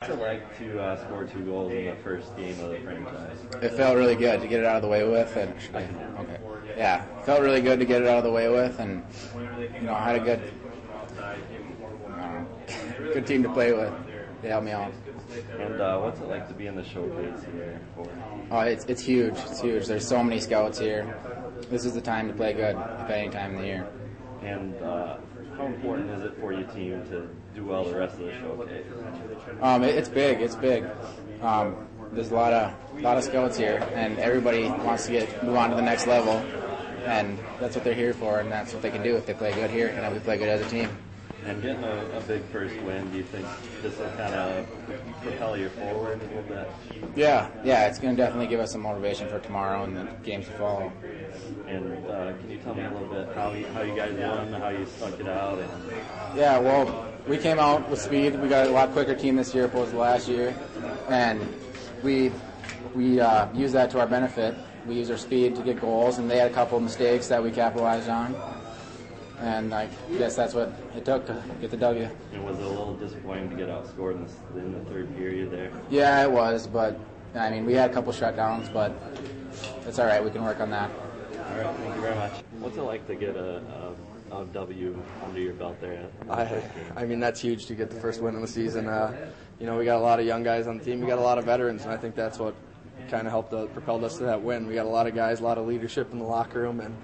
What's it like to score 2 goals in the first game of the franchise? It felt really good to get it out of the way with, and it felt really good to get it out of the way with, and I had a good team to play with. They helped me out. And what's it like to be in the showcase here? Oh, it's huge. It's huge. There's so many scouts here. This is the time to play good, if any time of the year. And how important is it for your team to do well the rest of the showcase? It's big. It's big. There's a lot of scouts here, and everybody wants to move on to the next level, and that's what they're here for, and that's what they can do if they play good here, and if we play good as a team. And getting a big first win, do you think this will kind of propel you forward a little bit? Yeah, it's going to definitely give us some motivation for tomorrow and the games to follow. And can you tell me a little bit how you guys won, how you stuck it out? Yeah, well, we came out with speed. We got a lot quicker team this year opposed to last year, and we used that to our benefit. We used our speed to get goals, and they had a couple of mistakes that we capitalized on. And I guess that's what it took to get the W. And was it a little disappointing to get outscored in the third period there? Yeah, it was, but I mean, we had a couple shutdowns, but it's all right. We can work on that. All right, thank you very much. What's it like to get a W under your belt there? I mean, that's huge to get the first win of the season. We got a lot of young guys on the team. We got a lot of veterans, and I think that's what kind of propelled us to that win. We got a lot of guys, a lot of leadership in the locker room, and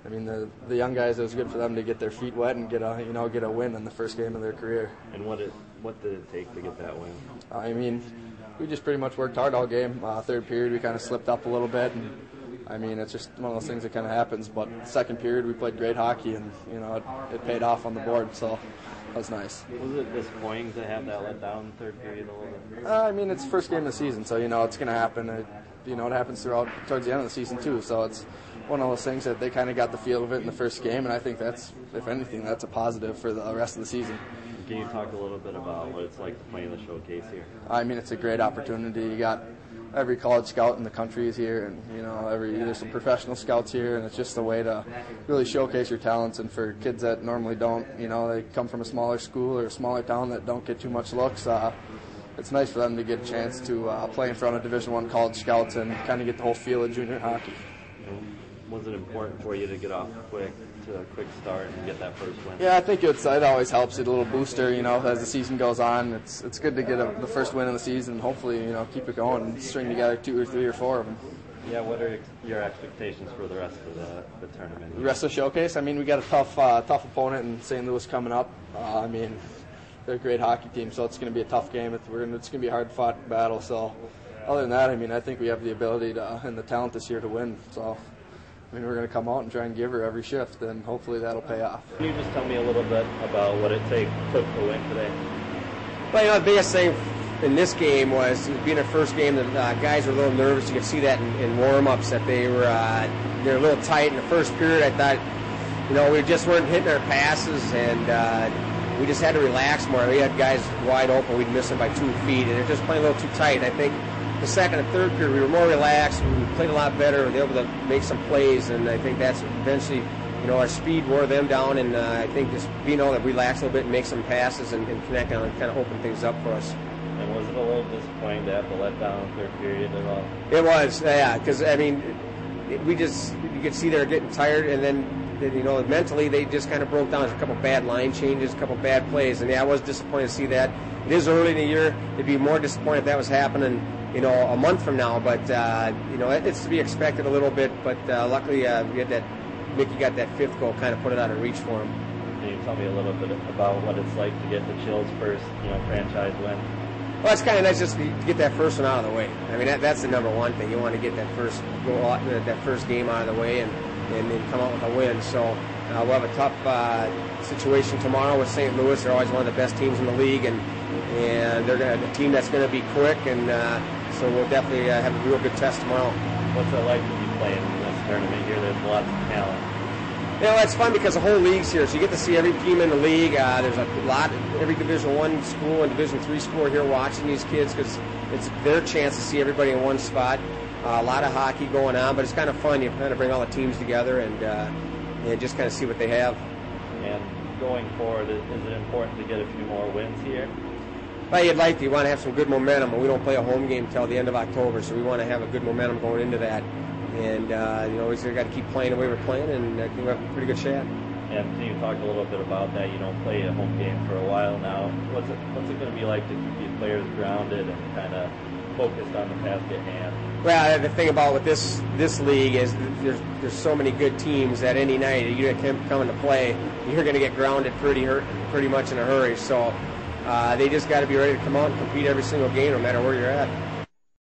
I mean, the young guys, it was good for them to get their feet wet and get a win in the first game of their career. And what did it take to get that win? I mean, we just pretty much worked hard all game. Third period, we kind of slipped up a little bit, and I mean, it's just one of those things that kind of happens. But second period, we played great hockey, and it paid off on the board. So that was nice. Was it disappointing to have that let down third period a little bit? I mean, it's the first game of the season, so it's going to happen. It happens towards the end of the season too. So it's one of those things that they kind of got the feel of it in the first game, and I think that's, if anything, that's a positive for the rest of the season. Can you talk a little bit about what it's like to play in the showcase here? I mean, it's a great opportunity. You got every college scout in the country is here, and there's some professional scouts here, and it's just a way to really showcase your talents. And for kids that normally don't, they come from a smaller school or a smaller town that don't get too much looks. It's nice for them to get a chance to play in front of Division I college scouts and kind of get the whole feel of junior hockey. Was it important for you to get off to a quick start and get that first win? Yeah, I think it always helps. It's a little booster, as the season goes on. It's good to get the first win of the season and hopefully, keep it going and string together 2 or 3 or 4 of them. Yeah, what are your expectations for the rest of the tournament? The rest of the showcase? I mean, we got a tough opponent in St. Louis coming up. I mean, they're a great hockey team, so it's going to be a tough game. It's going to be a hard-fought battle. So other than that, I mean, I think we have the ability and the talent this year to win. So we're going to come out and try and give her every shift, and hopefully that'll pay off. Can you just tell me a little bit about what it took to win today? Well, the biggest thing in this game was being our first game. The guys were a little nervous. You could see that in warm-ups that they're a little tight in the first period. I thought, we just weren't hitting our passes, and we just had to relax more. We had guys wide open. We'd miss them by 2 feet, and they're just playing a little too tight. I think the second and third period, we were more relaxed. We played a lot better. We were able to make some plays, and I think that's eventually, our speed wore them down, and I think just being able to relax a little bit and make some passes and connect on and kind of open things up for us. And was it a little disappointing to have to let down third period at all? It was, yeah, because, I mean, you could see they were getting tired, and then, mentally they just kind of broke down. There's a couple bad line changes, a couple bad plays, and I was disappointed to see that. It is early in the year. It'd be more disappointed if that was happening, a month from now, but, it's to be expected a little bit, but luckily Mickey got that 5th goal, kind of put it out of reach for him. Can you tell me a little bit about what it's like to get the Chills' first, franchise win? Well, it's kind of nice just to get that first one out of the way. I mean, that's the number one thing. You want to get that first game out of the way and then come out with a win. So we'll have a tough situation tomorrow with St. Louis. They're always one of the best teams in the league, and they're a team that's going to be quick, and so we'll definitely have a real good test tomorrow. What's it like to be playing in this tournament here? There's lots of talent. It's fun because the whole league's here, so you get to see every team in the league. There's a lot, every Division I school and Division III school are here watching these kids because it's their chance to see everybody in one spot. A lot of hockey going on, but it's kind of fun. You kind of bring all the teams together and just kind of see what they have. And going forward, is it important to get a few more wins here? Well, you want to have some good momentum, and we don't play a home game until the end of October, so we want to have a good momentum going into that. And we just got to keep playing the way we're playing, and I think we have a pretty good shot. And you talked a little bit about that. You don't play a home game for a while now. What's it going to be like to keep these players grounded and kind of focused on the task at hand? Well, the thing about with this league is there's so many good teams that any night you come into play, you're going to get grounded pretty much in a hurry. So they just got to be ready to come out and compete every single game, no matter where you're at.